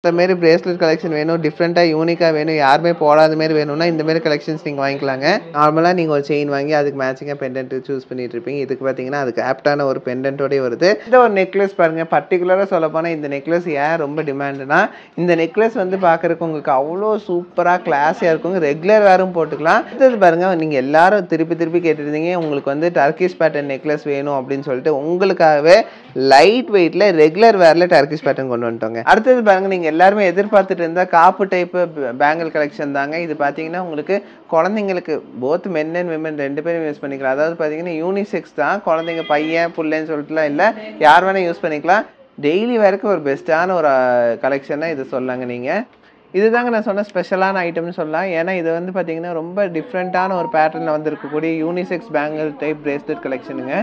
இந்த மாரி bracelet collection வேணும், டிஃப்ரெண்ட்டா யூனிக்கா வேணும், யாருமே போடாத மாரி வேணும்னா, இந்த மாரி கலெக்ஷன்ஸ் நீங்க வாங்கிக்கலாங்க. நார்மலா நீங்க ஒரு செயின் வாங்கி அதுக்கு மேட்சிங்கா பெண்டன்ட் சூஸ் பண்ணிட்டு இருப்பீங்க. இதுக்கு பார்த்தீங்கன்னா, அதுக்கு ஆப்ட்டான ஒரு பெண்டன்ட்டோடயே வருது. இந்த ஒரு நெக்லஸ் பாருங்க, பர்ட்டிகுலரா சொல்லப்போனா இந்த நெக்லஸ் ஏன் ரொம்ப டிமாண்டுனா, இந்த நெக்லஸ் வந்து பார்க்கறக்கு உங்களுக்கு அவ்ளோ சூப்பரா கிளாஸியா இருக்குங்க. ரெகுலர் வேரும் போட்டுக்கலாம். அடுத்தது பாருங்க, நீங்க எல்லாரும் திருப்பி திருப்பி கேட்டுருந்தீங்க, உங்களுக்கு வந்து டர்க்கிஷ் பேட்டர்ன் நெக்லஸ் வேணும் அப்படின்னு சொல்லிட்டு, உங்களுக்காகவே லைட் வெயிட்ல ரெகுலர் வேர்ல டர்க்கிஷ் பேட்டர்ன் கொண்டு வந்துட்டோங்க. அடுத்தது பாருங்க, நீங்க எல்லாருமே எதிர்பார்த்துட்டு இருந்தா காப்பு டைப் பேங்கிள் கலெக்ஷன் தாங்க. இது பார்த்தீங்கன்னா உங்களுக்கு குழந்தைங்களுக்கு போத் மென் அண்ட் விமன் 2 பேரும் யூஸ் பண்ணிக்கலாம். அதாவது பார்த்தீங்கன்னா யூனிசெக்ஸ் தான். குழந்தைங்க பையன் புள்ளைன்னு சொல்லிட்டுலாம் இல்லை, யார் வேணா யூஸ் பண்ணிக்கலாம். டெய்லி வேருக்கு ஒரு பெஸ்ட்டான ஒரு கலெக்ஷனாக இது சொல்லாங்க. நீங்கள் இதுதாங்க நான் சொன்ன ஸ்பெஷலான ஐட்டம்னு சொல்லலாம். ஏன்னா இது வந்து பார்த்தீங்கன்னா ரொம்ப டிஃப்ரெண்ட்டான ஒரு பேட்டர்னில் வந்து இருக்கக்கூடிய யூனிசெக்ஸ் பேங்கிள் டைப் பிரேஸ்லெட் கலெக்ஷனுங்க.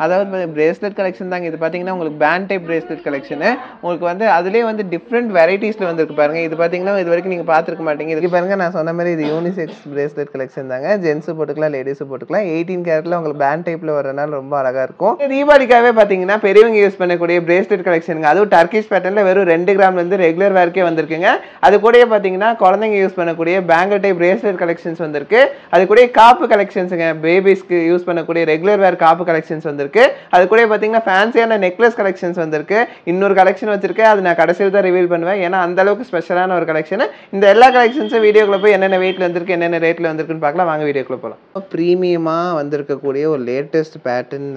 அதாவது பிரேஸ்லெட் கலெக்ஷன் தாங்க. இது பார்த்தீங்கன்னா உங்களுக்கு பேண்ட் டைப் பிரேஸ்லெட் கலெக்ஷனு. உங்களுக்கு வந்து அதுலேயே வந்து டிஃப்ரெண்ட் வெரைட்டிஸில் வந்துருக்கு பாருங்கள். இது பார்த்தீங்கன்னா இது வரைக்கும் நீங்கள் பார்த்துருக்க மாட்டீங்க. இதுக்கு பாருங்கள், நான் சொன்ன மாதிரி இது யூனிசெக்ஸ் பிரேஸ்லெட் கலெக்ஷன் தாங்க. ஜென்ஸு போட்டுக்கலாம், லேடிஸும் போட்டுக்கலாம். 18 கேரட்டில் உங்களுக்கு பேண்ட் டைப்பில் வரனால ரொம்ப அழகாக இருக்கும். தீபாவளிக்காகவே பார்த்தீங்கன்னா பெரியவங்க யூஸ் பண்ணக்கூடிய பிரேஸ்லெட் கலெக்ஷனுங்க. அதுவும் டர்க்கிஷ் பேட்டர்னில் வெறும் 2 கிராம்லேருந்து ரெகுலர் வேர்க்கே வந்திருக்குங்க. அது கூட பார்த்தீங்கன்னா குழந்தைங்க யூஸ் பண்ணக்கூடிய பேங்கிள் டைப் பிரேஸ்லெட் கலெக்ஷன்ஸ் வந்திருக்கு. அது கூட காப்பு கலெக்ஷன்ஸுங்க, பேபிஸ்க்கு யூஸ் பண்ணக்கூடிய ரெகுலர் வேர் காப்பு கலெக்ஷன்ஸ் வந்திருக்கு. அது கூட பார்த்தீங்கன்னா ஃபேன்சியான நெக்லஸ் கலெக்ஷன்ஸ் வந்திருக்கு. இன்னொரு கலெக்ஷன் வச்சிருக்கேன், அது நான் கடைசியில் தான் ரிவீல் பண்ணுவேன். ஏன்னா அந்த அளவுக்கு ஸ்பெஷலான ஒரு கலெக்ஷன். இந்த எல்லா கலெக்ஷன்ஸும் வீடியோக்குள்ள போய் என்னென்ன வெயிட்ல வந்திருக்கு, என்னென்ன ரேட்ல வந்திருக்குன்னு பார்க்கலாம். வாங்க வீடியோக்குள்ள போகலாம். ப்ரீமியமாக வந்திருக்கக்கூடிய ஒரு லேட்டஸ்ட் பேட்டர்ன்,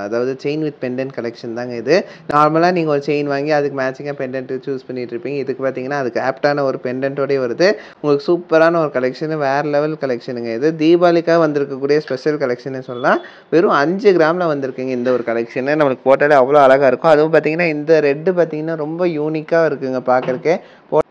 அதாவது செயின் வித் பெண்டன்ட் கலெக்ஷன் தாங்க இது. நார்மலாக நீங்கள் ஒரு செயின் வாங்கி அதுக்கு மேட்சிங்காக பெண்டன்ட் சூஸ் பண்ணிட்டு இருப்பீங்க. இதுக்கு பார்த்தீங்கன்னா அதுக்கு ஆப்டான ஒரு பெண்டன்ட்டோடய வருது. உங்களுக்கு சூப்பரான ஒரு கலெக்ஷன், வேற லெவல் கலெக்ஷனுங்க. இது தீபாவளிக்காக வந்திருக்கக்கூடிய ஸ்பெஷல் கலெக்ஷன் சொல்லலாம். வெறும் 5 கிராமில் வந்திருக்குங்க இந்த ஒரு கலெக்ஷன். நம்மளுக்கு போட்டாலே அவ்வளோ அழகாக இருக்கும். அதுவும் பார்த்தீங்கன்னா இந்த ரெட்டு பார்த்தீங்கன்னா ரொம்ப யூனிக்காக இருக்குங்க பார்க்கறக்கே.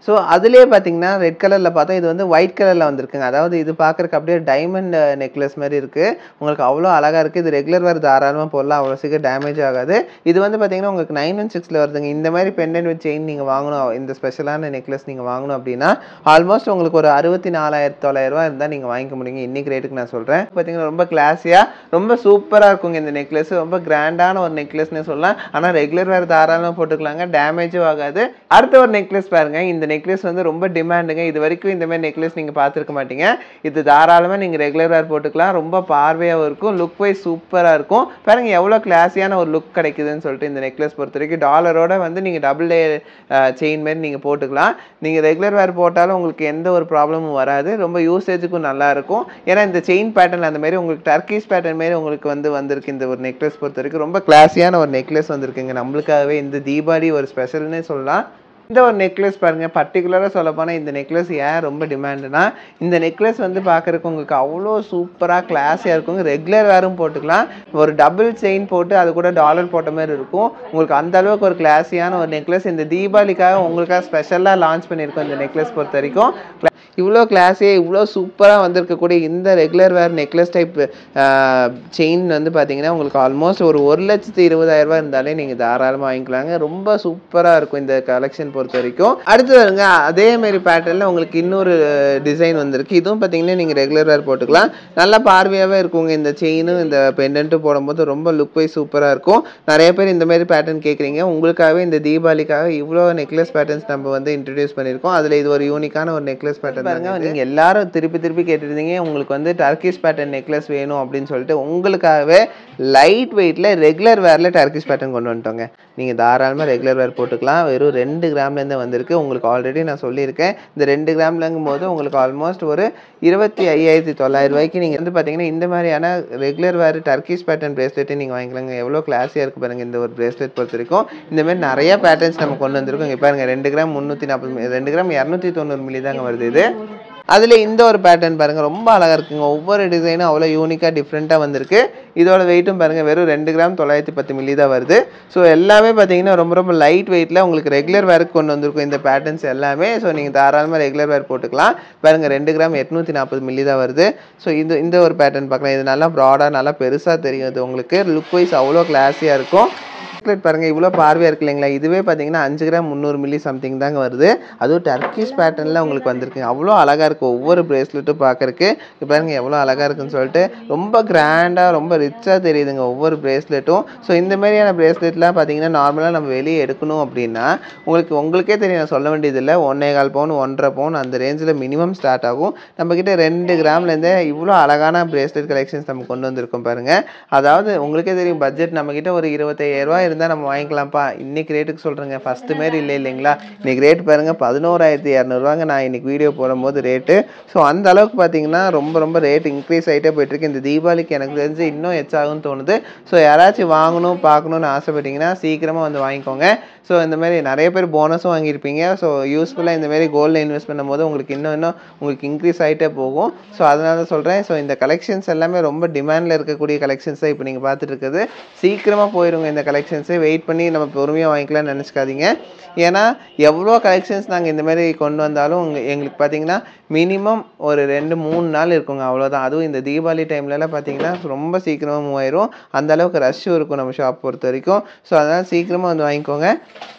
ஸோ அதுலேயே பார்த்தீங்கன்னா ரெட் கலரில் பார்த்தா இது வந்து ஒயிட் கலரில் வந்திருக்குங்க. அதாவது இது பார்க்குறக்கு அப்படியே டைமண்ட் நெக்லஸ் மாதிரி இருக்குது. உங்களுக்கு அவ்வளோ அழகாக இருக்குது. இது ரெகுலர் வேறு தாராளமாக போடலாம், அவ்வளோ சீக்கிரம் டேமேஜ் ஆகாது. இது வந்து பார்த்தீங்கன்னா உங்களுக்கு 916 வருதுங்க. இந்த மாதிரி பெண்டன்ட் வித் செயின் நீங்கள் வாங்கணும், இந்த ஸ்பெஷலான நெக்லஸ் நீங்கள் வாங்கணும் அப்படின்னா ஆல்மோஸ்ட் உங்களுக்கு ஒரு 64,900 ரூபா இருந்தால் நீங்கள் வாங்கிக்க முடியுங்க. இன்றைக்கி ரேட்டுக்கு நான் சொல்கிறேன். பார்த்தீங்கன்னா ரொம்ப கிளாஸியாக ரொம்ப சூப்பராக இருக்குங்க இந்த நெக்லஸ். ரொம்ப கிராண்டான ஒரு நெக்லஸ்னே சொல்லலாம். ஆனால் ரெகுலர் வேறு தாராளமாக போட்டுக்கலாங்க, டேமேஜும் ஆகாது. அடுத்த ஒரு நெக்லஸ் பாருங்க. இந்த நெக்லஸ் வந்து ரொம்ப டிமாண்டுங்க. இது வரைக்கும் இந்த மாதிரி நெக்லஸ் நீங்கள் பார்த்துருக்க மாட்டீங்க. இது தாராளமாக நீங்கள் ரெகுலர் வேர் போட்டுக்கலாம். ரொம்ப பார்வையாகவும் இருக்கும், லுக் வைஸ் சூப்பராக இருக்கும். பாருங்க எவ்வளோ கிளாஸியான ஒரு லுக் கிடைக்குதுன்னு சொல்லிட்டு இந்த நெக்லஸ் பொறுத்த வரைக்கும். டாலரோட வந்து நீங்கள் டபுள் லேயர் செயின் மாதிரி நீங்கள் போட்டுக்கலாம். நீங்கள் ரெகுலர் வேர் போட்டாலும் உங்களுக்கு எந்த ஒரு ப்ராப்ளமும் வராது. ரொம்ப யூசேஜுக்கும் நல்லா இருக்கும். ஏன்னா இந்த செயின் பேட்டர்ன் அந்த மாதிரி உங்களுக்கு டர்க்கிஷ் பேட்டர்ன் மாதிரி உங்களுக்கு வந்திருக்கு. இந்த ஒரு நெக்லஸ் பொறுத்த வரைக்கும் ரொம்ப கிளாஸியான ஒரு நெக்லஸ் வந்திருக்குங்க. நம்மளுக்காகவே இந்த தீபாவளி ஒரு ஸ்பெஷல்னே சொல்லலாம். இந்த ஒரு நெக்லஸ் பாருங்க, பர்ட்டிகுலராக சொல்லப்போனால் இந்த நெக்லஸ் ஏன் ரொம்ப டிமாண்டுனா, இந்த நெக்லஸ் வந்து பார்க்குறக்கு உங்களுக்கு அவ்வளோ சூப்பராக கிளாஸியாக இருக்குங்க. ரெகுலர் வேரும் போட்டுக்கலாம். ஒரு டபுள் செயின் போட்டு அது கூட டாலர் போட்ட மாதிரி இருக்கும். உங்களுக்கு அந்த அளவுக்கு ஒரு கிளாஸியான ஒரு நெக்லஸ் இந்த தீபாவளிக்காக உங்களுக்காக ஸ்பெஷலாக லான்ச் பண்ணியிருக்கோம். இந்த நெக்லஸ் பொறுத்த வரைக்கும் இவ்வளோ கிளாஸியாக இவ்வளோ சூப்பராக வந்திருக்கக்கூடிய இந்த ரெகுலர் வேர் நெக்லஸ் டைப் செயின் வந்து பார்த்தீங்கன்னா உங்களுக்கு ஆல்மோஸ்ட் ஒரு 1,20,000 ரூபா இருந்தாலே நீங்கள் தாராளமாக வாங்கிக்கலாங்க. ரொம்ப சூப்பராக இருக்கும் இந்த கலெக்ஷன் பொறுத்த வரைக்கும். அடுத்து வருங்க, அதே மாதிரி பேட்டர்னில் உங்களுக்கு இன்னொரு டிசைன் வந்திருக்கு. இதுவும் பார்த்தீங்கன்னா நீங்கள் ரெகுலர் வேர் போட்டுக்கலாம். நல்லா பார்வையாகவே இருக்குங்க. இந்த செயினும் இந்த பெண்டன்ட்டும் போடும்போது ரொம்ப லுக் வைஸ் சூப்பராக இருக்கும். நிறைய பேர் இந்த மாதிரி பேட்டர்ன் கேட்குறீங்க. உங்களுக்காகவே இந்த தீபாவளிக்காக இவ்வளோ நெக்லஸ் பேட்டர்ன்ஸ் நம்ம வந்து இன்ட்ரடியூஸ் பண்ணியிருக்கோம். அதில் இது ஒரு யூனிக்கான ஒரு நெக்லஸ் பேட்டர்ன் பாருங்க. நீங்க எல்லாரும் திருப்பி திருப்பி கேட்டுருந்தீங்க, உங்களுக்கு வந்து டர்க்கிஷ் பேட்டர்ன் நெக்லஸ் வேணும் அப்படின்னு சொல்லிட்டு உங்களுக்காகவே லைட் வெயிட்ல ரெகுலர் வேர்ல டர்க்கிஷ் பேட்டர்ன் கொண்டு வந்துட்டோங்க. நீங்க தாராளமாக ரெகுலர் வேர் போட்டுக்கலாம். வெறும் 2 கிராம்லேருந்து வந்திருக்கு. உங்களுக்கு ஆல்ரெடி நான் சொல்லியிருக்கேன், இந்த 2 கிராம்லங்கும் போது உங்களுக்கு ஆல்மோஸ்ட் ஒரு 25,900 ரூபாய்க்கு நீங்கள் வந்து பார்த்தீங்கன்னா இந்த மாதிரியான ரெகுலர் வேர் டர்க்கிஷ் பேட்டர்ன் பிரேஸ்லெட்டே நீங்கள் வாங்கிக்கலாங்க. எவ்வளோ கிளாஸியாக இருக்குது பாருங்கள் இந்த ஒரு பிரேஸ்லெட் பொறுத்த வரைக்கும். இந்த மாதிரி நிறைய பேட்டர்ன்ஸ் நம்ம கொண்டு வந்திருக்கோம். இங்கே பாருங்கள் 2 கிராம் 340, 2 கிராம் 290 மில்லி தாங்க வருது இது. அதில் இந்த ஒரு பேட்டர்ன் பாருங்கள், ரொம்ப அழகாக இருக்குங்க. ஒவ்வொரு டிசைனும் அவ்வளோ யூனிக்காக டிஃப்ரெண்ட்டாக வந்திருக்கு. இதோட வெயிட்டும் பாருங்கள், வெறும் 2 கிராம் 910 மில்லி தான் வருது. ஸோ எல்லாமே பார்த்தீங்கன்னா ரொம்ப ரொம்ப லைட் வெயிட்டில் உங்களுக்கு ரெகுலர் வேருக்கு கொண்டு வந்திருக்கும் இந்த பேட்டர்ன்ஸ் எல்லாமே. ஸோ நீங்கள் தாராளமாக ரெகுலர் வேர் போட்டுக்கலாம். பாருங்கள் 2 கிராம் 840 மில்லி தான் வருது. ஸோ இந்த ஒரு பேட்டர்ன் பார்க்கலாம். இது நல்லா ப்ராடாக நல்லா பெருசாக தெரியும். இது உங்களுக்கு லுக் வைஸ் அவ்வளோ கிளாஸியாக இருக்கும். பிரேஸ்லெட் பாருங்கள் இவ்வளோ பார்வையாக இருக்கு இல்லைங்களா? இதுவே பார்த்தீங்கன்னா 5 கிராம் 300 மில்லி சம்திங் தாங்க வருது. அதுவும் டர்க்கிஷ் பேட்டர்னில் உங்களுக்கு வந்திருக்குங்க. அவ்வளோ அழகாக இருக்குது ஒவ்வொரு பிரேஸ்லெட்டும் பார்க்குறக்கு. இப்போ பாருங்கள் எவ்வளோ அழகாக இருக்குன்னு சொல்லிட்டு ரொம்ப கிராண்டாக ரொம்ப ரிச்சாக தெரியுதுங்க ஒவ்வொரு பிரேஸ்லெட்டும். ஸோ இந்த மாதிரியான பிரேஸ்லெட்லாம் பார்த்தீங்கன்னா நார்மலாக நம்ம வெளியே எடுக்கணும் அப்படின்னா உங்களுக்கே தெரியும், நான் சொல்ல வேண்டியதில்லை. 1.25 பவுன் 1.5 பவுன் அந்த ரேஞ்சில் மினிமம் ஸ்டார்ட் ஆகும். நம்மக்கிட்ட 2 கிராம்லேருந்தே இவ்வளோ அழகான பிரேஸ்லெட் கலெக்ஷன்ஸ் நம்ம கொண்டு வந்திருக்கோம் பாருங்கள். அதாவது உங்களுக்கே தெரியும் பட்ஜெட் நம்மக்கிட்ட ஒரு 25,000 இருந்தால் நம்ம வாங்கிக்கலாம்ப்பா. இன்றைக்கி ரேட்டுக்கு சொல்கிறேங்க, ஃபஸ்ட்டு மாரி இல்லை இல்லைங்களா? இன்றைக்கி ரேட் பாருங்கள் 11,200 நான் இன்றைக்கி வீடியோ போடும்போது ரேட்டு. ஸோ அந்த அளவுக்கு பார்த்தீங்கன்னா ரொம்ப ரேட் இன்க்ரீஸ் ஆகிட்டே போயிட்டுருக்கு. இந்த தீபாவளிக்கு எனக்கு தெரிஞ்சு இன்னும் எச்சாகும்னு தோணுது. ஸோ யாராச்சும் வாங்கணும் பார்க்கணுன்னு ஆசைப்பட்டீங்கன்னா சீக்கிரமாக வந்து வாங்கிக்கோங்க. ஸோ இந்த மாதிரி நிறைய பேர் போனஸும் வாங்கியிருப்பீங்க. ஸோ யூஸ்ஃபுல்லாக இந்த மாதிரி கோல்டில் இன்வெஸ்ட் பண்ணும்போது உங்களுக்கு இன்னும் உங்களுக்கு இன்க்ரீஸ் ஆகிட்டே போகும். ஸோ அதனால தான் சொல்கிறேன். ஸோ இந்த கலெக்ஷன்ஸ் எல்லாமே ரொம்ப டிமாண்டில் இருக்கக்கூடிய கலெக்ஷன்ஸ் தான் இப்போ நீங்கள் பார்த்துட்டு இருக்குது. சீக்கிரமாக போயிடுங்க இந்த கலெக்ஷன்ஸை. வெயிட் பண்ணி நம்ம பொறுமையாக வாங்கிக்கலாம்னு நினச்சிக்காதீங்க. ஏன்னா எவ்வளோ கலெக்ஷன்ஸ் நாங்கள் இந்த மாதிரி கொண்டு வந்தாலும் எங்களுக்கு பார்த்தீங்கன்னா மினிமம் ஒரு 2-3 நாள் இருக்குங்க, அவ்வளோதான். அதுவும் இந்த தீபாவளி டைம்லலாம் பார்த்தீங்கன்னா ரொம்ப சீக்கிரமாக மூவ் ஆயிரும். அந்தளவுக்கு ரஷ்ஷும் இருக்கும் நம்ம ஷாப் பொறுத்த வரைக்கும். ஸோ அதனால் சீக்கிரமாக வந்து வாங்கிக்கோங்க.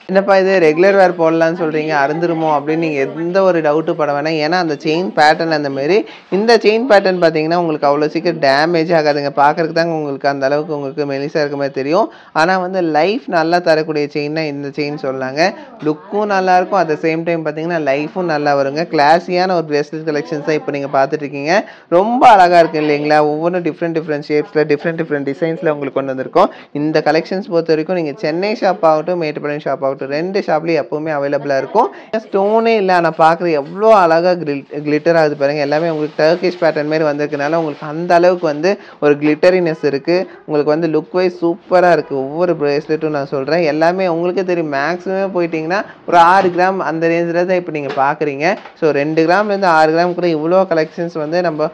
என்னப்பா இது ரெகுலர் வேர் போடலான்னு சொல்கிறீங்க, அறுந்துருமோ அப்படின்னு நீங்கள் எந்த ஒரு டவுட்டு பட வேணாம். ஏன்னா அந்த செயின் பேட்டர்ன் அந்தமாரி இந்த செயின் பேட்டர்ன் பார்த்தீங்கன்னா உங்களுக்கு அவ்வளோ சீக்கிரம் டேமேஜ் ஆகாதுங்க. பார்க்குறதுக்கு தாங்க உங்களுக்கு அந்த அளவுக்கு உங்களுக்கு மெலிசாக இருக்க மாதிரி தெரியும். ஆனால் வந்து லைஃப் நல்லா தரக்கூடிய செயின்னா இந்த செயின் சொல்லலாங்க. லுக்கும் நல்லாயிருக்கும், அட் த சேம் டைம் பார்த்தீங்கன்னா லைஃபும் நல்லா வருங்க. கிளாஸியான ஒரு பிரேஸ்லெட் கலெக்ஷன்ஸ் தான் இப்போ நீங்கள் பார்த்துட்ருக்கீங்க. ரொம்ப அழகாக இருக்குது இல்லைங்களா? ஒவ்வொன்றும் டிஃப்ரெண்ட் ஷேப்ஸில் டிஃப்ரெண்ட் டிசைன்ஸில் உங்களுக்கு கொண்டு வந்திருக்கோம். இந்த கலெக்ஷன்ஸ் பொறுத்த வரைக்கும் நீங்கள் சென்னை ஷாப் ஆகட்டும் மேட்டுப்பாளையம் ஷாப் ஆகட்டும் 2 ஷாப்லேயும் எப்போவுமே அவைலபிளாக இருக்கும். ஸ்டோனே இல்லை, ஆனால் பார்க்குற எவ்வளோ அழகாக கிளிட்டர் ஆகுது பாருங்கள். எல்லாமே உங்களுக்கு டர்க்கிஷ் பேட்டர்ன் மாரி வந்திருக்கனால உங்களுக்கு அந்த அளவுக்கு வந்து ஒரு கிளிட்டரினஸ் இருக்குது. உங்களுக்கு வந்து லுக் வைஸ் சூப்பராக இருக்குது ஒவ்வொரு பிரேஸ்லெட்டும். நான் சொல்கிறேன் எல்லாமே உங்களுக்கே தெரியும். மேக்ஸிமம் போயிட்டிங்கன்னா ஒரு 6 கிராம் அந்த ரேஞ்சில் தான் இப்போ நீங்கள் பார்க்குறீங்க. ஸோ 2 கிராம்லேருந்து 6 கிராம் கூட இவ்வளோ கலெக்ஷன்ஸ் வந்து நம்ம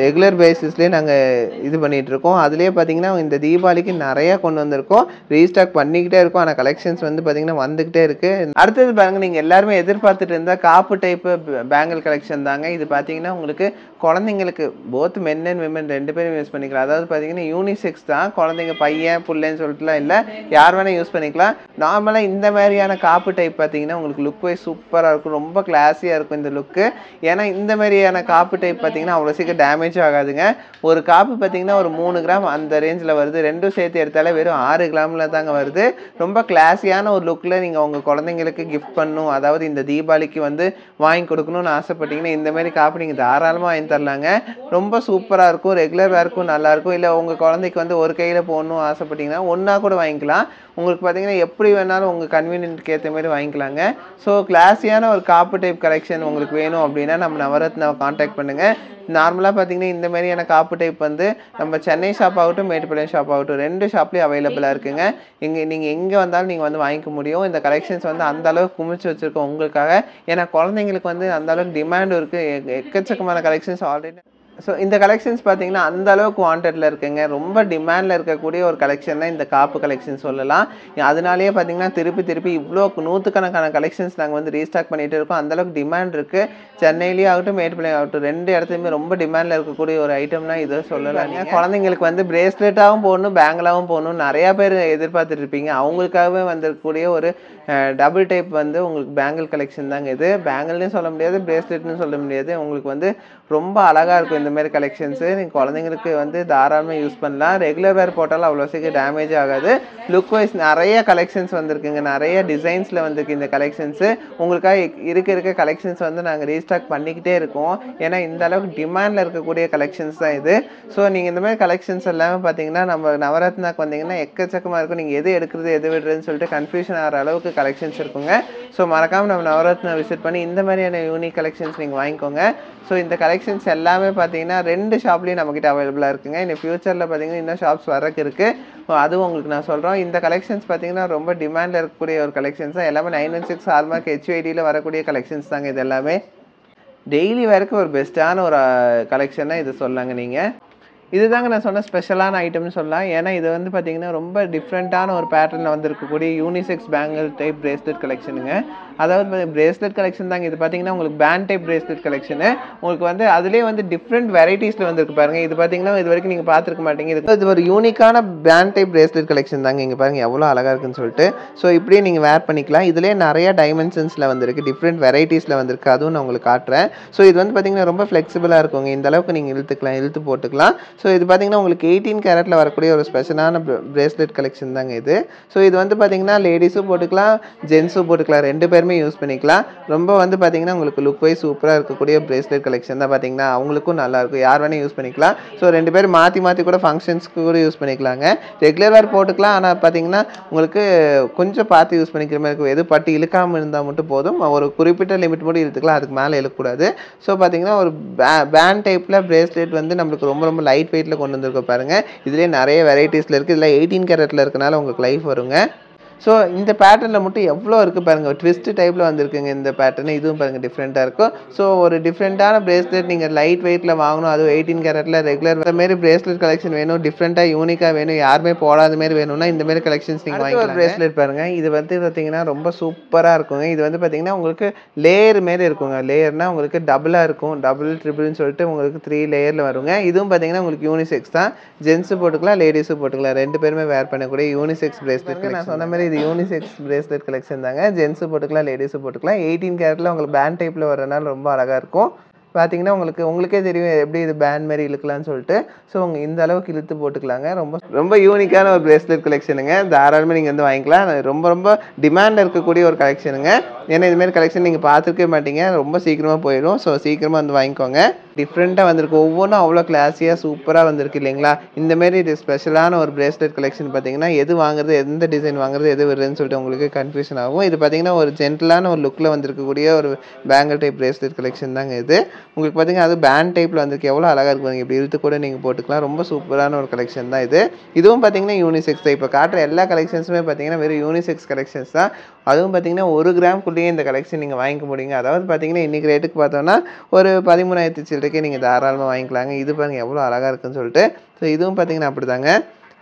ரெகுலர் பேசிஸ்லேயே நாங்கள் இது பண்ணிகிட்ருக்கோம். அதுலேயே பார்த்தீங்கன்னா இந்த தீபாவளிக்கு நிறையா கொண்டு வந்திருக்கோம். ரீஸ்டாக் பண்ணிக்கிட்டே இருக்கும். ஆனால் கலெக்ஷன்ஸ் வந்து பார்த்தீங்கன்னா வந்துகிட்டே இருக்கு. அடுத்தது பாருங்க, நீங்க எல்லாருமே எதிர்பார்த்துட்டு இருந்தா காப்பு டைப் பேங்கிள் கலெக்ஷன் தாங்க. இது பாத்தீங்கன்னா உங்களுக்கு குழந்தைங்களுக்கு போத் மென் அண்ட் விமன் 2 பேரும் யூஸ் பண்ணிக்கலாம். அதாவது பாத்தீங்கன்னா யூனிசெக்ஸ் தான். குழந்தைங்க பையன் புள்ளைன்னு சொல்லிட்டுலாம் இல்லை, யார் வேணா யூஸ் பண்ணிக்கலாம். நார்மலா இந்த மாதிரியான காப்பு டைப் பாத்தீங்கன்னா உங்களுக்கு லுக் வைஸ் சூப்பரா இருக்கும். ரொம்ப கிளாஸியா இருக்கும் இந்த லுக்கு. ஏன்னா இந்த மாதிரியான காப்பு டைப் பாத்தீங்கன்னா அவ்வளோ சீக்கிரம் டேமேஜ் ஆகாதுங்க. ஒரு காப்பு பாத்தீங்கன்னா ஒரு 3 கிராம் அந்த ரேஞ்சில் வருது. ரெண்டும் சேர்த்து எடுத்தாலே வெறும் 6 கிராம்ல தாங்க வருது. ரொம்ப கிளாஸியான ஒரு லுக்கில் நீங்கள் உங்கள் குழந்தைங்களுக்கு கிஃப்ட் பண்ணணும், அதாவது இந்த தீபாவளிக்கு வந்து வாங்கி கொடுக்கணும்னு ஆசைப்பட்டீங்கன்னா இந்த மாதிரி காப்பு நீங்கள் தாராளமாக வாங்கி தரலாங்க. ரொம்ப சூப்பராக இருக்கும். ரெகுலர் வேர்க்கும் நல்லாயிருக்கும். இல்லை உங்கள் குழந்தைக்கு வந்து ஒரு கையில் போடணும் ஆசைப்பட்டீங்கன்னா ஒன்றா கூட வாங்கிக்கலாம். உங்களுக்கு பார்த்தீங்கன்னா எப்படி வேணாலும் உங்கள் கன்வீனியன்ட்க்கு ஏற்ற மாதிரி வாங்கிக்கலாங்க. ஸோ கிளாஸியான ஒரு காப்பு டைப் கலெக்ஷன் உங்களுக்கு வேணும் அப்படின்னா நம்ம நவரத்னாவை காண்டாக்ட் பண்ணுங்கள். நார்மலாக பார்த்தீங்கன்னா இந்த மாதிரியான காப்பு டைப் வந்து நம்ம சென்னை ஷாப் ஆகட்டும் மேட்டுப்பாளையம் ஷாப் ஆகட்டும் 2 ஷாப்லேயும் அவைலபிளாக இருக்குங்க. நீங்கள் எங்கே வந்தாலும் நீங்கள் வந்து வாங்கிக்க முடியும். இந்த கலெக்ஷன்ஸ் வந்து அந்த அளவுக்கு குமிச்சு வச்சுருக்கோம் உங்களுக்காக. ஏன்னா குழந்தைங்களுக்கு வந்து அந்த அளவுக்கு டிமாண்டும் இருக்குது. எக்கச்சக்கமான கலெக்ஷன்ஸ் ஆல்ரெடி. ஸோ இந்த கலெக்ஷன்ஸ் பார்த்தீங்கன்னா அந்த அளவுக்கு வாண்டடில் இருக்குங்க. ரொம்ப டிமாண்டில் இருக்கக்கூடிய ஒரு கலெக்ஷன் தான் இந்த காப்பு கலெக்ஷன் சொல்லலாம். அதனாலேயே பார்த்தீங்கன்னா திருப்பி இவ்வளோ 100கணக்கான கலெக்ஷன்ஸ் நாங்கள் வந்து ரீஸ்டாக் பண்ணிகிட்டு இருக்கோம். அந்தளவுக்கு டிமாண்ட் இருக்குது. சென்னையிலேயே ஆகட்டும் மேட்டுப்பாளையம் ஆகட்டும் 2 இடத்துலையுமே ரொம்ப டிமாண்டில் இருக்கக்கூடிய ஒரு ஐட்டம்னா இதை சொல்லலாம். குழந்தைங்களுக்கு வந்து பிரேஸ்லெட்டாகவும் போடணும் பேங்கிளாகவும் போடணும் நிறையா பேர் எதிர்பார்த்துட்டு இருப்பீங்க. அவங்களுக்காகவே வந்திருக்கக்கூடிய ஒரு டபுள் டைப் வந்து உங்களுக்கு பேங்கிள் கலெக்ஷன் தாங்க. இது பேங்கிள்னு சொல்ல முடியாது, பிரேஸ்லெட்னு சொல்ல முடியாது. உங்களுக்கு வந்து ரொம்ப அழகாக இருக்கும் இந்த மாதிரி கலெக்ஷன்ஸு. நீங்கள் குழந்தைங்களுக்கு வந்து தாராளமாக யூஸ் பண்ணலாம். ரெகுலர் வேர் போட்டாலும் அவ்வளோ சீக்கிரம் டேமேஜ் ஆகாது. லுக் வைஸ் நிறைய கலெக்ஷன்ஸ் வந்திருக்குங்க. நிறைய டிசைன்ஸில் வந்திருக்கு இந்த கலெக்ஷன்ஸு. உங்களுக்காக இருக்க கலெக்ஷன்ஸ் வந்து நாங்கள் ரீஸ்டாக் பண்ணிக்கிட்டே இருக்கோம். ஏன்னா இந்த அளவுக்கு டிமாண்டில் இருக்கக்கூடிய கலெக்ஷன்ஸ் தான் இது. ஸோ நீங்கள் இந்த மாதிரி கலெக்ஷன்ஸ் எல்லாமே பார்த்தீங்கன்னா நம்ம நவரத்னாக்கு வந்தீங்கன்னா எக்கச்சக்கமாக இருக்கும். நீங்கள் எது எடுக்கிறது எது விடுறதுன்னு சொல்லிட்டு கன்ஃபியூஷன் ஆகிற அளவுக்கு கலெக்ஷன்ஸ் இருக்குங்க. ஸோ மறக்காமல் நம்ம நவரத்னா விசிட் பண்ணி இந்த மாதிரியான யூனிக் கலெக்ஷன்ஸ் நீங்கள் வாங்கிக்கோங்க. ஸோ இந்த கலெக்ஷன்ஸ் எல்லாமே பார்த்தீங்கன்னா 2 ஷாப்லேயும் நம்மக்கிட்ட அவைலபிளாக இருக்குங்க. இன்னும் ஃபியூச்சரில் பார்த்தீங்கன்னா இன்னும் ஷாப்ஸ் வரக்கு இருக்குது. ஸோ அதுவும் உங்களுக்கு நான் சொல்கிறோம். இந்த கலெக்ஷன்ஸ் பார்த்தீங்கன்னா ரொம்ப டிமாண்டில் இருக்கக்கூடிய ஒரு கலெக்ஷன்ஸ் தான். எல்லாமே 916 ஹால்மார்க் HUIDயில் வரக்கூடிய கலெக்ஷன்ஸ் தாங்க. இது எல்லாமே டெய்லி வேருக்கு ஒரு பெஸ்ட்டான ஒரு கலெக்ஷனாக இது சொல்லாங்க. நீங்கள் இதுதாங்க நான் சொன்ன ஸ்பெஷலான ஐட்டம்னு சொல்லலாம். ஏன்னா இது வந்து பார்த்தீங்கன்னா ரொம்ப டிஃப்ரெண்ட்டான ஒரு பேட்டர்னில் வந்து இருக்கக்கூடிய யூனிசெக்ஸ் பேங்கிள் டைப் பிரேஸ்லெட் கலெக்ஷனுங்க. அதாவது பிரேஸ்லெட் கலெக்ஷன் தாங்க. இது பார்த்தீங்கன்னா உங்களுக்கு பேண்ட் டைப் பிரேஸ்லெட் கலெக்ஷனு. உங்களுக்கு வந்து அதிலே வந்து டிஃப்ரெண்ட் வெரைட்டிஸில் வந்துருக்கு பாருங்கள். இது பார்த்தீங்கன்னா இது வரைக்கும் நீங்கள் பார்த்துருக்க மாட்டீங்க. இது ஒரு யூனிக்கான பேண்ட் டைப் பிரேஸ்லெட் கலெக்ஷன் தாங்க. இங்கே பாருங்கள் எவ்வளோ அழகாக இருக்குன்னு சொல்லிட்டு. ஸோ இப்படியே நீங்கள் வேர் பண்ணிக்கலாம். இதிலே நிறைய டைமென்ஷன்ஸில் வந்திருக்கு, டிஃப்ரெண்ட் வெரைட்டிஸில் வந்திருக்கு. அதுவும் நான் உங்களுக்கு காட்டுறேன். ஸோ இது வந்து பார்த்தீங்கன்னா ரொம்ப ஃப்ளெக்சிபிளாக இருக்குங்க. இந்த அளவுக்கு நீங்கள் இழுத்து போட்டுக்கலாம். ஸோ இது பார்த்தீங்கன்னா உங்களுக்கு 18 கேரட்டில் வரக்கூடிய ஒரு ஸ்பெஷலான பிரேஸ்லெட் கலெக்ஷன் தாங்க இது. ஸோ இது வந்து பார்த்தீங்கன்னா லேடிஸும் போட்டுக்கலாம், ஜென்ஸும் போட்டுக்கலாம், 2 பேருமே யூஸ் பண்ணிக்கலாம். ரொம்ப வந்து பார்த்தீங்கன்னா உங்களுக்கு லுக் வைஸ் சூப்பராக இருக்கக்கூடிய பிரேஸ்லெட் கலெக்ஷன் தான். பார்த்தீங்கன்னா அவங்களுக்கும் நல்லாயிருக்கும், யார் வேணால் யூஸ் பண்ணிக்கலாம். ஸோ 2 பேர் மாற்றி கூட ஃபங்க்ஷன்ஸ்க்கு கூட யூஸ் பண்ணிக்கலாங்க. ரெகுலர் வேர் போட்டுக்கலாம். ஆனால் பார்த்தீங்கன்னா உங்களுக்கு கொஞ்சம் பார்த்து யூஸ் பண்ணிக்கிற மாதிரி இருக்கும். எது பட்டு இழுக்காமல் இருந்தால் மட்டும் போதும். ஒரு குறிப்பிட்ட லிமிட் மட்டும் இழுத்துக்கலாம், அதுக்கு மேலே இழுக்கக்கூடாது. ஸோ பார்த்தீங்கன்னா ஒரு பேண்ட் டைப்பில் பிரேஸ்லெட் வந்து நம்மளுக்கு ரொம்ப லைட் வெயிட்டில் கொண்டு வந்திருக்க பாருங்கள். இதுலேயே நிறைய வெரைட்டிஸில் இருக்குது. இதில் 18 கேரட்டில் இருக்கனால உங்களுக்கு லைஃப் வருங்க. ஸோ இந்த பேட்டர்னில் மட்டும் எவ்வளோ இருக்குது பாருங்கள். ட்விஸ்ட் டைப்பில் வந்துருக்குங்க இந்த பேட்டர்னு. இதுவும் பாருங்கள் டிஃப்ரெண்ட்டாக இருக்கும். ஸோ ஒரு டிஃப்ரெண்ட்டான பிரேஸ்லெட் நீங்கள் லைட் வெயிட்டில் வாங்கணும், அதுவும் 18 கேரட்டில் ரெகுலர் மாரி பிரேஸ்லெட் கலெக்ஷன் வேணும், டிஃப்ரெண்ட்டாக யூனிக்காக வேணும், யாருமே போடாத மாரி வேணும்னா இந்த மாதிரி கலெக்ஷன்ஸ் நீங்கள் வாங்கிக்கலாம். பிரேஸ்லெட் பாருங்கள். இது வந்து பார்த்தீங்கன்னா ரொம்ப சூப்பராக இருக்குங்க. இது வந்து பார்த்தீங்கன்னா உங்களுக்கு லேயர் மாரி இருக்குங்க. லேயர்னால் உங்களுக்கு டபுளாக இருக்கும், டபுள் ட்ரிபிள்னு சொல்லிட்டு உங்களுக்கு 3 லேயரில் வருங்க. இதுவும் பார்த்தீங்கன்னா உங்களுக்கு யூனிசெக்ஸ் தான். ஜென்ஸு போட்டுக்கலாம், லேடிஸும் போட்டுக்கலாம், 2 பேருமே வேர் பண்ணக்கூடிய யூனிசெக்ஸ் பிரேஸ்லெட். நான் சொன்ன மாதிரி இது யூனிசெக்ஸ் பிரேஸ்லெட் கலெக்ஷன் தாங்க. ஜென்ஸு போட்டுக்கலாம், லேடிஸும் போட்டுக்கலாம். 18 கேரட்டில் உங்களுக்கு பேண்ட் டைப்பில் வரனால ரொம்ப அழகாக இருக்கும். பார்த்தீங்கன்னா உங்களுக்கே தெரியும் எப்படி இது பேண்ட் மாதிரி இழுக்கலான்னு சொல்லிட்டு. ஸோ இந்த அளவுக்கு இழுத்து போட்டுக்கலாங்க. ரொம்ப யூனிக்கான ஒரு பிரேஸ்லெட் கலெக்ஷனுங்க. தாராளமாக நீங்கள் வந்து வாங்கிக்கலாம். ரொம்ப டிமாண்ட் இருக்கக்கூடிய ஒரு கலெக்ஷனுங்க. ஏன்னா இதுமாரி கலெக்ஷன் நீங்கள் பார்த்துருக்கவே மாட்டீங்க, ரொம்ப சீக்கிரமாக போயிடும். ஸோ சீக்கிரமாக வந்து வாங்கிக்கோங்க. டிஃப்ரெண்ட்டாக வந்திருக்கு, ஒவ்வொன்றும் அவ்வளோ கிளாஸியாக சூப்பராக வந்திருக்கு இல்லைங்களா. இந்தமாரி இது ஸ்பெஷலான ஒரு பிரேஸ்லெட் கலெக்ஷன் பார்த்தீங்கன்னா எது வாங்குறது, எந்த டிசைன் வாங்குறது, எது வருதுன்னு சொல்லிட்டு உங்களுக்கு கன்ஃபியூஷன் ஆகும். இது பார்த்தீங்கன்னா ஒரு ஜென்டலான ஒரு லுக்கில் வந்திருக்கக்கூடிய ஒரு பேங்கிள் டைப் பிரேஸ்லெட் கலெக்ஷன் தாங்க இது. உங்களுக்கு பார்த்தீங்கன்னா அது பேண்ட் டைப்பில் வந்திருக்கு, எவ்வளோ அழகாக இருக்கும். இப்படி இழுத்து கூட நீங்கள் போட்டுக்கலாம். ரொம்ப சூப்பரான ஒரு கலெக்ஷன் தான் இது. இதுவும் பார்த்தீங்கன்னா யூனிசெக்ஸ் தான். இப்போ காட்டுற எல்லா கலெக்ஷன்ஸுமே பார்த்தீங்கன்னா வெறும் யூனிசெக்ஸ் கலெக்ஷன்ஸ் தான். அதுவும் பார்த்தீங்கன்னா 1 கிராம்குள்ளேயே இந்த கலெக்ஷன் நீங்கள் வாங்கிக்க முடியுங்க. அதாவது பார்த்தீங்கன்னா இன்றைக்கி ரேட்டுக்கு பார்த்தோன்னா ஒரு 13,000 சில்லறைக்கே நீங்கள் தாராளமாக வாங்கிக்கலாங்க. இது பாருங்கள் எவ்வளோ அழகாக இருக்குன்னு சொல்லிட்டு. ஸோ இதுவும் பார்த்தீங்கன்னா அப்படி தாங்க.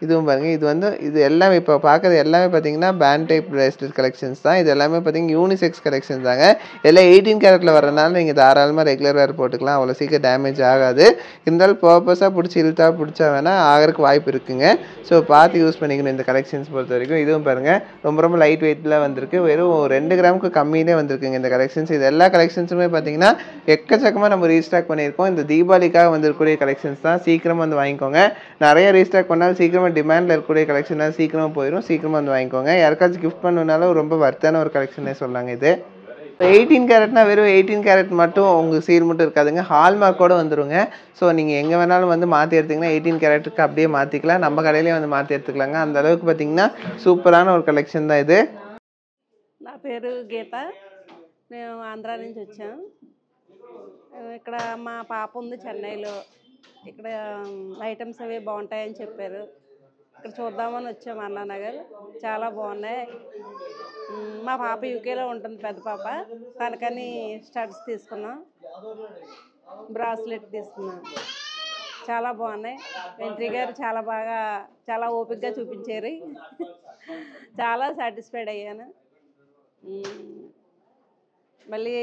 இதுவும் பாருங்கள். இது எல்லாமே இப்போ பார்க்குறது எல்லாமே பார்த்தீங்கன்னா பேண்ட் டைப் பிரேஸ்லெட் கலெக்ஷன்ஸ் தான். இது எல்லாமே பார்த்தீங்கன்னா யூனிசெக்ஸ் கலெக்ஷன்ஸ் தாங்க. எல்லாம் 18 கேரட்டில் வரனால நீங்கள் தாராளமாக ரெகுலர் வேர் போட்டுக்கலாம். அவ்வளோ சீக்கிரம் டேமேஜ் ஆகாது. இருந்தாலும் பர்பஸாக பிடிச்சா வேணால் ஆகிறதுக்கு வாய்ப்பு இருக்குங்க. ஸோ பார்த்து யூஸ் பண்ணிக்கணும் இந்த கலெக்ஷன்ஸ் பொறுத்த வரைக்கும். இதுவும் பாருங்கள் ரொம்ப லைட் வெயிட்டில் வந்திருக்கு. வெறும் 2 கிராமுக்கு கம்மியிலே வந்திருக்குங்க இந்த கலெக்ஷன்ஸ். இது எல்லா கலெக்ஷன்ஸுமே பார்த்தீங்கன்னா எக்கச்சக்கமாக நம்ம ரீஸ்டாக் பண்ணியிருக்கோம். இந்த தீபாவளிக்காக வந்திருக்கக்கூடிய கலெக்ஷன்ஸ் தான். சீக்கிரமாக வந்து வாங்கிக்கோங்க. நிறைய ரீஸ்டாக் பண்ணாலும் சீக்கிரமாக டிமாண்டில் இருக்கக்கூடிய கலெக்ஷனாக சீக்கிரமாக போயிடும். சீக்கிரமாக வந்து வாங்கிக்கோங்க. யாருக்காச்சும் கிஃப்ட் பண்ணனாலும் ரொம்ப வர்த்தான ஒரு கலெக்ஷனே சொல்லாங்க இது. 18 கேரட்னா வெறும் 18 கேரட் மட்டும் உங்களுக்கு சீல் மட்டும் இருக்காதுங்க, ஹால்மார்க்கோடு வந்துடுங்க. ஸோ நீங்கள் எங்கே வேணாலும் வந்து மாற்றி எடுத்திங்கன்னா 18 கேரட்டுக்கு அப்படியே மாற்றிக்கலாம். நம்ம கடையிலேயே வந்து மாற்றி எடுத்துக்கலாங்க. அந்த அளவுக்கு பார்த்தீங்கன்னா சூப்பரான ஒரு கலெக்ஷன் தான் இது. నా పేరు గీత. మేము ఆంధ్రా నుంచి వచ్చాం. ఇక్కడ మా పాప ఉంది చెన్నైలో. ఇక్కడ ఐటమ్స్ అవి బాగుంటాయని చెప్పారు. ఇక్కడ చూద్దామని వచ్చాము అన్నానగర్. చాలా బాగున్నాయి. మా పాప యూకేలో ఉంటుంది, పెద్ద పాప. తనకని స్టడ్స్ తీసుకున్నాం, బ్రాస్లెట్ తీసుకున్నాం. చాలా బాగున్నాయి. వెంట్రీ గారు చాలా ఓపికగా చూపించారు. చాలా సాటిస్ఫైడ్ అయ్యాను. మళ్ళీ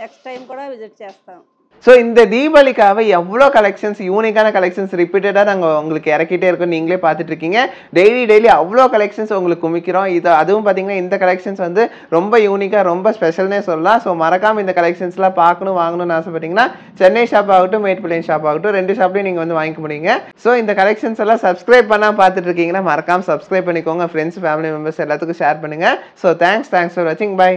నెక్స్ట్ టైం కూడా విజిట్ చేస్తాం. ஸோ இந்த தீபாவளிக்காக எவ்வளோ கலெக்ஷன்ஸ், யூனிக்கான கலெக்ஷன்ஸ் ரிப்பீட்டடாக நாங்கள் உங்களுக்கு இறக்கிட்டே இருக்கோம். நீங்களே பார்த்துட்டு இருக்கீங்க. டெய்லி அவ்வளோ கலெக்ஷன்ஸ் உங்களுக்கு குமிக்கிறோம். அதுவும் பார்த்தீங்கன்னா இந்த கலெக்ஷன்ஸ் வந்து ரொம்ப யூனிக்காக, ரொம்ப ஸ்பெஷல்னே சொல்லலாம். ஸோ மறக்காமல் இந்த கலெக்ஷன்ஸ்லாம் பார்க்கணும், வாங்கணும்னு ஆசைப்பட்டீங்கன்னா சென்னை ஷாப் ஆகட்டும், மேட்டுப்பாளையம் ஷாப் ஆகட்டும், 2 ஷாப்லையும் நீங்கள் வந்து வாங்கிக்க முடியுங்க. ஸோ இந்த கலெக்ஷன்ஸ் எல்லாம் சப்ஸ்கிரைப் பண்ணால் பார்த்துட்டு இருக்கீங்கன்னா மறக்காமல் சப்ஸ்கிரைப் பண்ணிக்கோங்க. ஃப்ரெண்ட்ஸ், ஃபேமிலி மெம்பர்ஸ் எல்லாத்துக்கும் ஷேர் பண்ணுங்கள். ஸோ தேங்க்ஸ் ஃபார் வாட்சிங். பை.